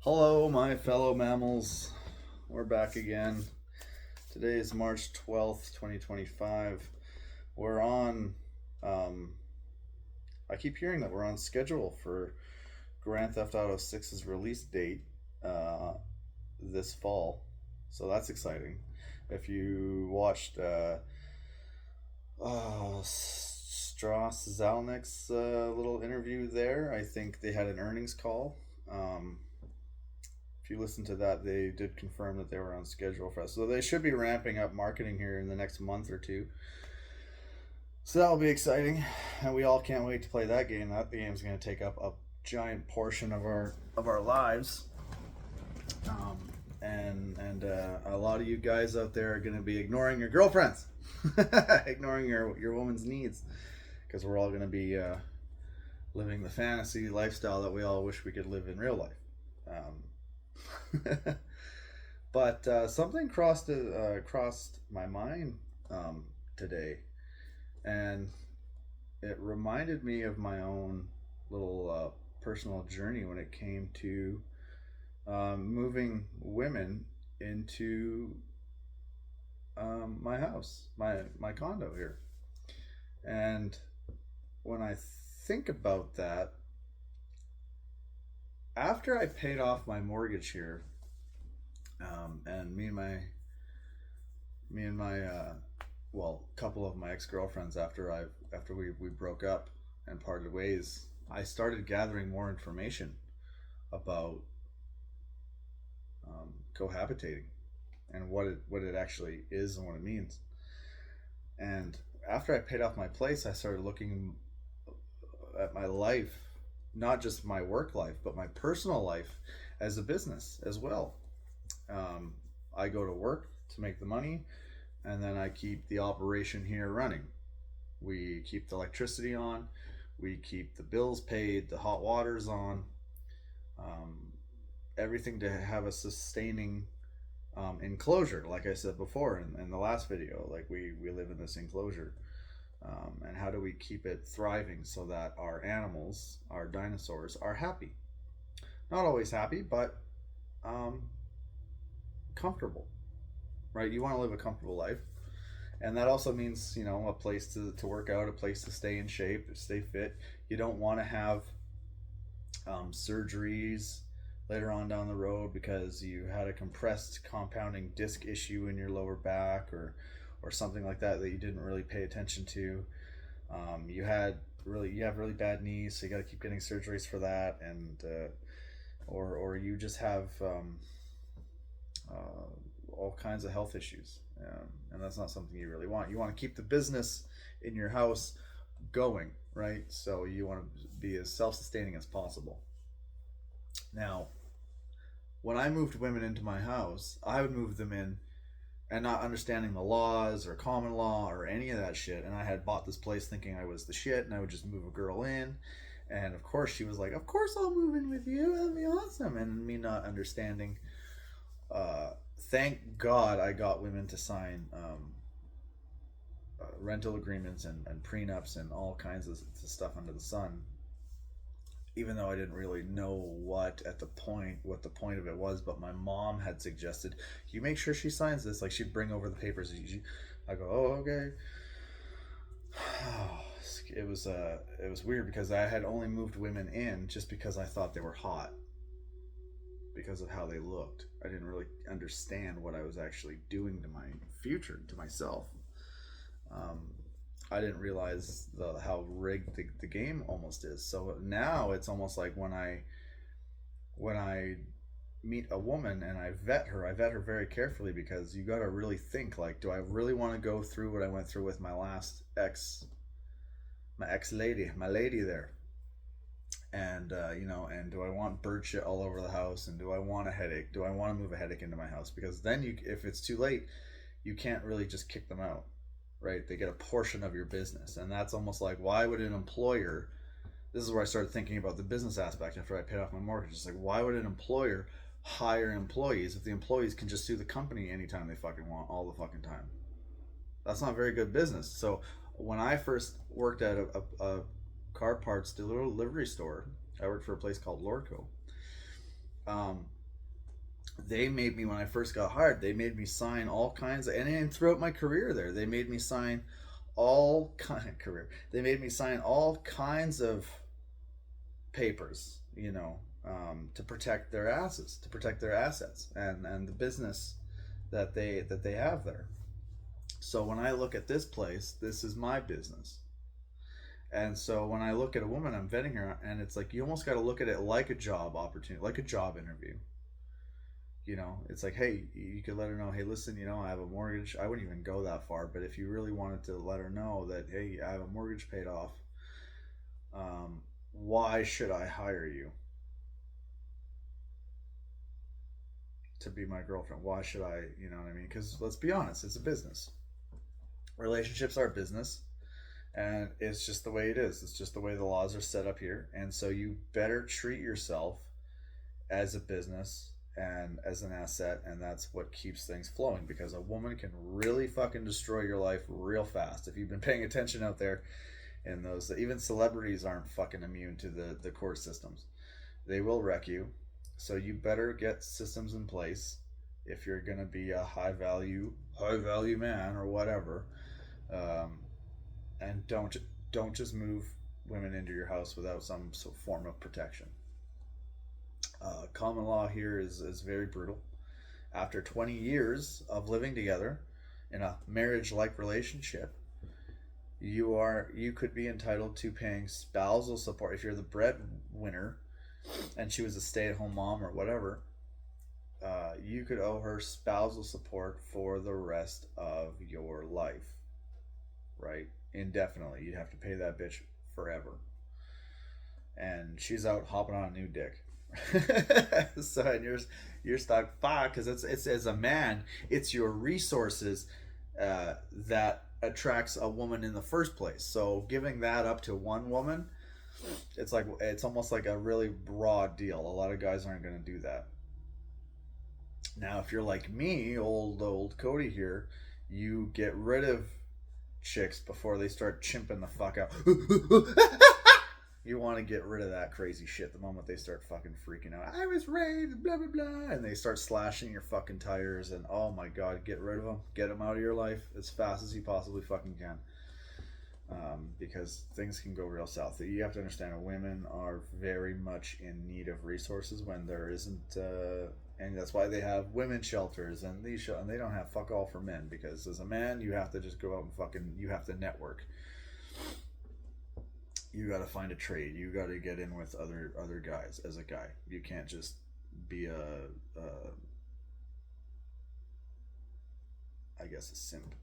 Hello, my fellow mammals. We're back again. Today is March 12th, 2025. We're on, um, I keep hearing that we're on schedule for Grand Theft Auto 6's release date uh, this fall. So that's exciting. If you watched Strauss Zalnick's little interview there, I think they had an earnings call. Um, if you listen to that, they did confirm that they were on schedule for us. So they should be ramping up marketing here in the next month or two. So that'll be exciting, and we all can't wait to play that game. That game's going to take up a giant portion of our lives. Um, and a lot of you guys out there are going to be ignoring your girlfriends, ignoring your woman's needs, because we're all going to be living the fantasy lifestyle that we all wish we could live in real life. But something crossed my mind today, and it reminded me of my own little personal journey when it came to moving women into my house, my condo here. And when I think about that, after I paid off my mortgage here, and me and my well, couple of my ex girlfriends after we broke up and parted ways, I started gathering more information about cohabitating and what it actually is and what it means. And after I paid off my place, I started looking at my life, not just my work life, but my personal life as a business as well. I go to work to make the money, and then I keep the operation here running. We keep the electricity on, we keep the bills paid, the hot water's on, um, everything to have a sustaining enclosure. Like I said before in the last video, like we live in this enclosure. And how do we keep it thriving so that our animals, our dinosaurs, are happy? Not always happy, but um, comfortable, right? You want to live a comfortable life. And that also means, a place to work out, a place to stay in shape, stay fit. You don't want to have surgeries later on down the road because you had a compressed compounding disc issue in your lower back, or something like that you didn't really pay attention to. You have really bad knees, so you got to keep getting surgeries for that, and or you just have all kinds of health issues, and that's not something you really want. You want to keep the business in your house going, right? So you want to be as self-sustaining as possible. Now, when I moved women into my house, I would move them in and not understanding the laws or common law or any of that shit. And I had bought this place thinking I was the shit, and I would just move a girl in. And of course, she was like, "Of course, I'll move in with you. That'd be awesome." And me not understanding. Thank God I got women to sign rental agreements and prenups and all kinds of stuff under the sun, even though I didn't really know what the point of it was. But my mom had suggested, you make sure she signs this. Like, she'd bring over the papers. I go, oh, okay. It was weird because I had only moved women in just because I thought they were hot, because of how they looked. I didn't really understand what I was actually doing to my future, to myself. I didn't realize how rigged the game almost is. So now it's almost like when I meet a woman and I vet her very carefully, because you got to really think, like, do I really want to go through what I went through with my last my lady there? And and do I want bird shit all over the house? And do I want a headache? Do I want to move a headache into my house? Because then if it's too late, you can't really just kick them out, right? They get a portion of your business. And that's almost like, why would an employer, this is where I started thinking about the business aspect after I paid off my mortgage. It's like, why would an employer hire employees if the employees can just sue the company anytime they fucking want, all the fucking time? That's not very good business. So when I first worked at a car parts delivery store, I worked for a place called Lorco. They made me, when I first got hired, they made me sign all kinds of, and throughout my career there, they made me sign all kind of career. They made me sign all kinds of papers, to protect their asses, to protect their assets, and the business that they have there. So when I look at this place, this is my business. And so when I look at a woman, I'm vetting her, and it's like you almost got to look at it like a job opportunity, like a job interview. It's like, hey, you could let her know, hey, listen, I have a mortgage. I wouldn't even go that far, but if you really wanted to let her know that, hey, I have a mortgage paid off, why should I hire you to be my girlfriend? Why should I, you know what I mean? Because let's be honest, it's a business. Relationships are business, and it's just the way it is. It's just the way the laws are set up here. And so you better treat yourself as a business and as an asset, and that's what keeps things flowing, because a woman can really fucking destroy your life real fast. If you've been paying attention out there, in those, even celebrities aren't fucking immune to the court systems. They will wreck you. So you better get systems in place if you're gonna be a high value man or whatever. And don't just move women into your house without some form of protection. Common law here is very brutal. After 20 years of living together in a marriage-like relationship, you could be entitled to paying spousal support if you're the breadwinner, and she was a stay-at-home mom or whatever. You could owe her spousal support for the rest of your life, right? Indefinitely. You'd have to pay that bitch forever. And she's out hopping on a new dick. So, and you're stuck. Fuck, because it's as a man, it's your resources that attracts a woman in the first place. So giving that up to one woman, it's almost like a really broad deal. A lot of guys aren't going to do that. Now, if you're like me, old Cody here, you get rid of chicks before they start chimping the fuck out. You want to get rid of that crazy shit the moment they start fucking freaking out. I was raped, blah, blah, blah. And they start slashing your fucking tires. And oh my God, get rid of them. Get them out of your life as fast as you possibly fucking can. Because things can go real south. You have to understand, women are very much in need of resources when there isn't. And that's why they have women's shelters and and they don't have fuck all for men. Because as a man, you have to just go out and you have to network. You got to find a trade. You got to get in with other guys as a guy. You can't just be I guess a simp.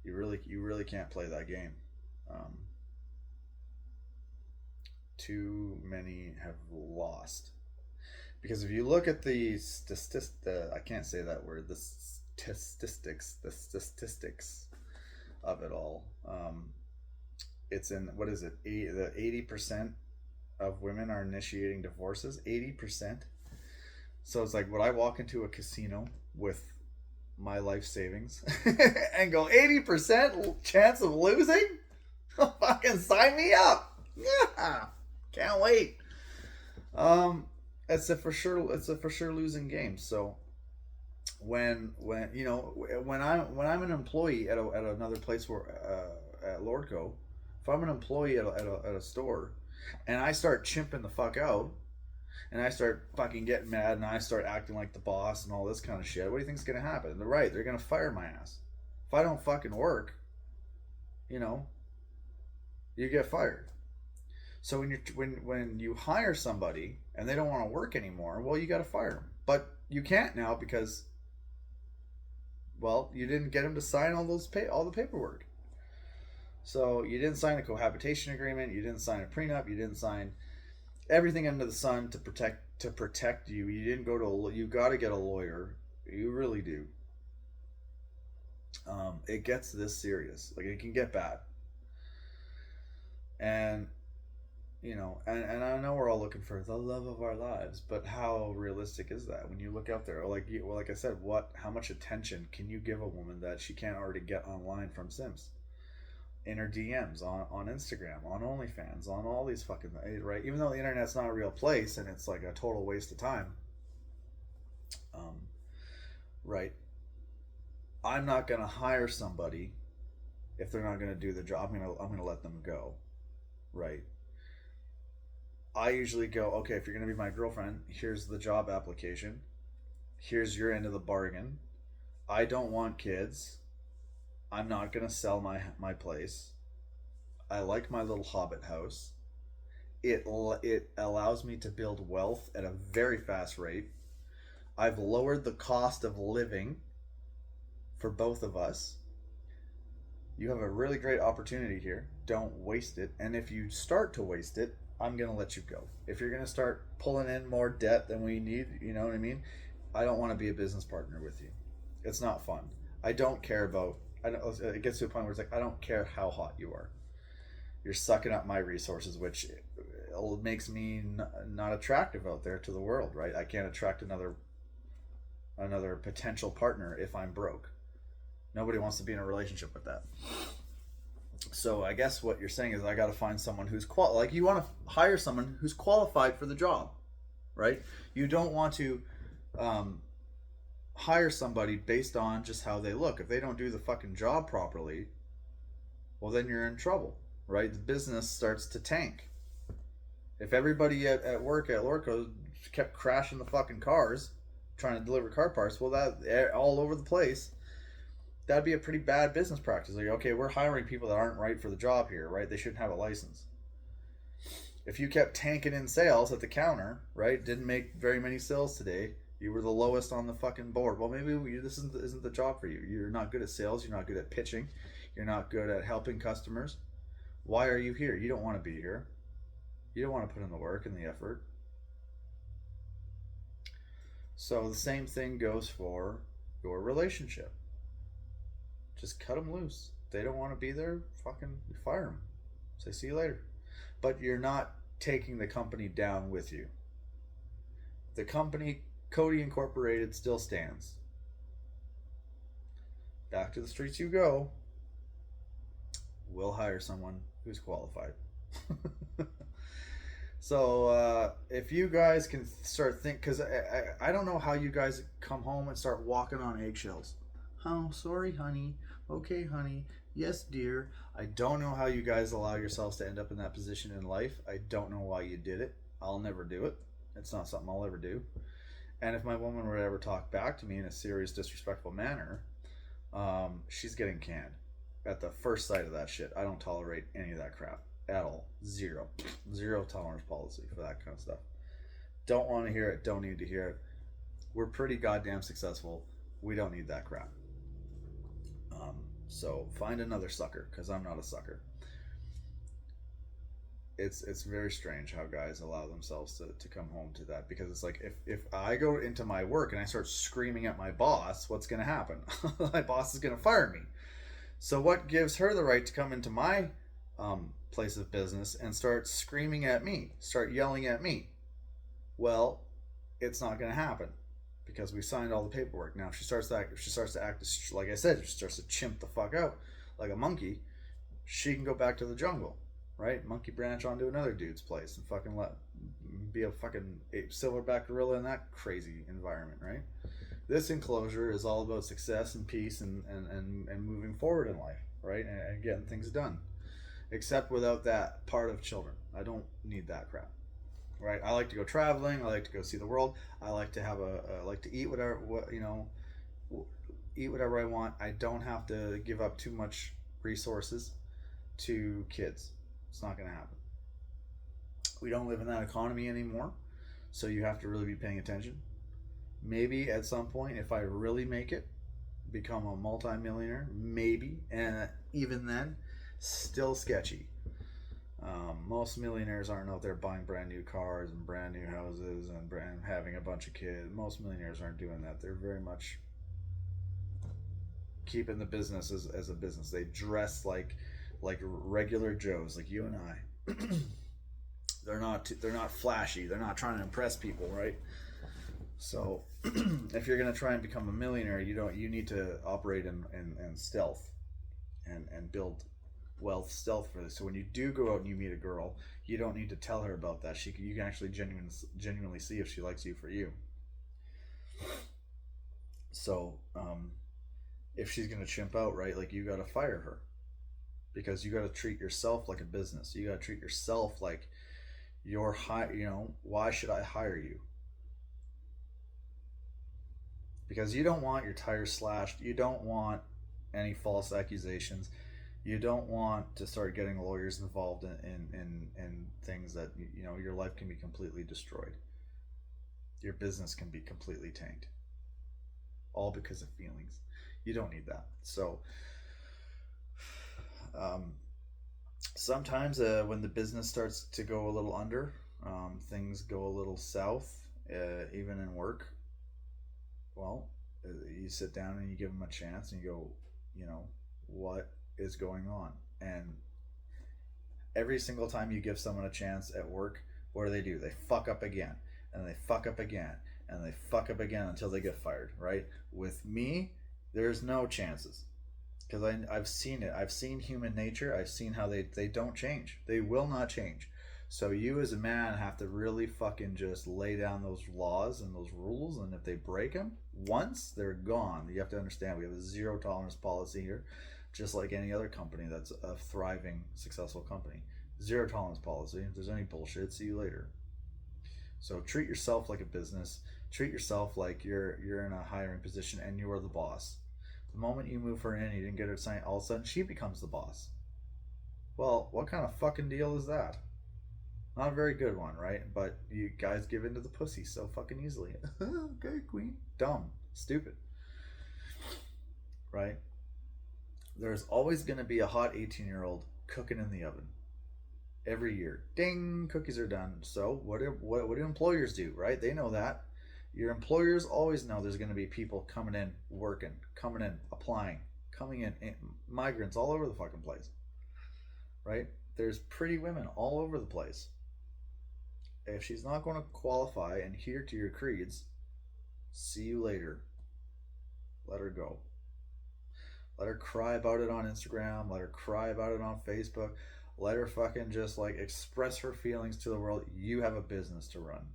You really can't play that game. Too many have lost, because if you look at I can't say that word. The statistics of it all. It's in, what is it? The 80% of women are initiating divorces. 80%. So it's like, would I walk into a casino with my life savings and go 80% chance of losing? Fucking sign me up. Yeah, can't wait. It's a for sure losing game. So when I'm an employee at another place where at Lordco, if I'm an employee at a store and I start chimping the fuck out and I start fucking getting mad and I start acting like the boss and all this kind of shit, what do you think's gonna happen? They're right, they're gonna fire my ass. If I don't fucking work, you get fired. So when you hire somebody and they don't want to work anymore, well, you got to fire them. But you can't now because, well, you didn't get them to sign all the paperwork. So you didn't sign a cohabitation agreement. You didn't sign a prenup. You didn't sign everything under the sun to protect you. You didn't go to you got to get a lawyer. You really do. It gets this serious. Like, it can get bad. And and I know we're all looking for the love of our lives, but how realistic is that when you look out there? Like I said, how much attention can you give a woman that she can't already get online from Sims? In her DMs, on Instagram, on OnlyFans, on all these fucking, right? Even though the internet's not a real place and it's like a total waste of time, Um, right? I'm not going to hire somebody if they're not going to do the job. I'm going to let them go, right? I usually go, okay, if you're going to be my girlfriend, here's the job application. Here's your end of the bargain. I don't want kids. I'm not going to sell my place. I like my little hobbit house. It allows me to build wealth at a very fast rate. I've lowered the cost of living for both of us. You have a really great opportunity here. Don't waste it. And if you start to waste it, I'm going to let you go. If you're going to start pulling in more debt than we need, you know what I mean? I don't want to be a business partner with you. It's not fun. I don't care about, it gets to a point where it's like, I don't care how hot you are. You're sucking up my resources, which makes me not attractive out there to the world, right? I can't attract another potential partner if I'm broke. Nobody wants to be in a relationship with that. So I guess what you're saying is I got to find someone who's like you want to hire someone who's qualified for the job, right? You don't want to hire somebody based on just how they look. If they don't do the fucking job properly, well, then you're in trouble, right? The business starts to tank. If everybody at work at Lorco kept crashing the fucking cars, trying to deliver car parts, well, that all over the place, that'd be a pretty bad business practice. Like, okay, we're hiring people that aren't right for the job here, right? They shouldn't have a license. If you kept tanking in sales at the counter, right? Didn't make very many sales today. You were the lowest on the fucking board. Well, maybe this isn't the job for you. You're not good at sales. You're not good at pitching. You're not good at helping customers. Why are you here? You don't want to be here. You don't want to put in the work and the effort. So the same thing goes for your relationship. Just cut them loose. If they don't want to be there, fucking fire them. Say, see you later. But you're not taking the company down with you. The company, Cody Incorporated, still stands. Back to the streets you go. We'll hire someone who's qualified. So if you guys can start because I don't know how you guys come home and start walking on eggshells. Oh, sorry, honey. Okay, honey. Yes, dear. I don't know how you guys allow yourselves to end up in that position in life. I don't know why you did it. I'll never do it. It's not something I'll ever do. And if my woman were to ever talk back to me in a serious, disrespectful manner, she's getting canned. At the first sight of that shit, I don't tolerate any of that crap at all. Zero tolerance policy for that kind of stuff. Don't want to hear it. Don't need to hear it. We're pretty goddamn successful. We don't need that crap. So find another sucker, because I'm not a sucker. It's very strange how guys allow themselves to come home to that, because it's like if I go into my work and I start screaming at my boss, what's going to happen? My boss is going to fire me. So what gives her the right to come into my place of business and start screaming at me, start yelling at me? Well, it's not going to happen, because we signed all the paperwork. Now, if she starts to act, like I said, if she starts to chimp the fuck out like a monkey, she can go back to the jungle, right? Monkey branch onto another dude's place and fucking be a fucking silverback gorilla in that crazy environment, right? This enclosure is all about success and peace and moving forward in life, right? And getting things done. Except without that part of children. I don't need that crap. Right? I like to go traveling. I like to go see the world. I like to have like to eat eat whatever I want. I don't have to give up too much resources to kids. It's not going to happen. We don't live in that economy anymore, so you have to really be paying attention. Maybe at some point, if I really make it, become a multi-millionaire, maybe, and even then, still sketchy. Most millionaires aren't out there buying brand new cars and brand new houses and having a bunch of kids. Most millionaires aren't doing that. They're very much keeping the business as a business. They dress like regular Joes, like you and I. They're not flashy. They're not trying to impress people, right? So if you're gonna try and become a millionaire, you need to operate in stealth and build wealth stealth for this. So when you do go out and you meet a girl, you don't need to tell her about that. You can actually genuinely see if she likes you for you. So if she's gonna chimp out, right, like you gotta fire her because you gotta treat yourself like a business. You gotta treat yourself like you're high. You know, why should I hire you? Because you don't want your tires slashed. You don't want any false accusations. You don't want to start getting lawyers involved in things that, you know, your life can be completely destroyed. Your business can be completely tanked. All because of feelings. You don't need that. So, um, sometimes when the business starts to go a little under, things go a little south, even in work. Well, you sit down and you give them a chance and you go, you know, what is going on? And every single time you give someone a chance at work, what do? They fuck up again, and they fuck up again, and they fuck up again until they get fired, right? With me, there's no chances because I've seen it. I've seen human nature. I've seen how they don't change. They will not change. So you as a man have to really fucking just lay down those laws and those rules, and if they break them once, they're gone. You have to understand we have a zero tolerance policy here, just like any other company that's a thriving, successful company. Zero tolerance policy. If there's any bullshit, see you later. So treat yourself like a business. Treat yourself like you're in a hiring position and you're the boss. The moment you move her in, you didn't get her signed, all of a sudden she becomes the boss. Well, what kind of fucking deal is that? Not a very good one, right? But you guys give into the pussy so fucking easily. Okay, queen. Dumb. Stupid. Right? There's always going to be a hot 18-year-old cooking in the oven. Every year. Ding, cookies are done. So what do employers do, right? They know that. Your employers always know there's going to be people coming in, working, coming in, applying, coming in migrants all over the fucking place, right? There's pretty women all over the place. If she's not going to qualify and adhere to your creeds, see you later. Let her go. Let her cry about it on Instagram. Let her cry about it on Facebook. Let her fucking just like express her feelings to the world. You have a business to run.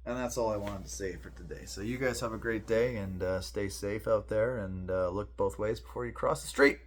And that's all I wanted to say for today. So you guys have a great day and stay safe out there and look both ways before you cross the street.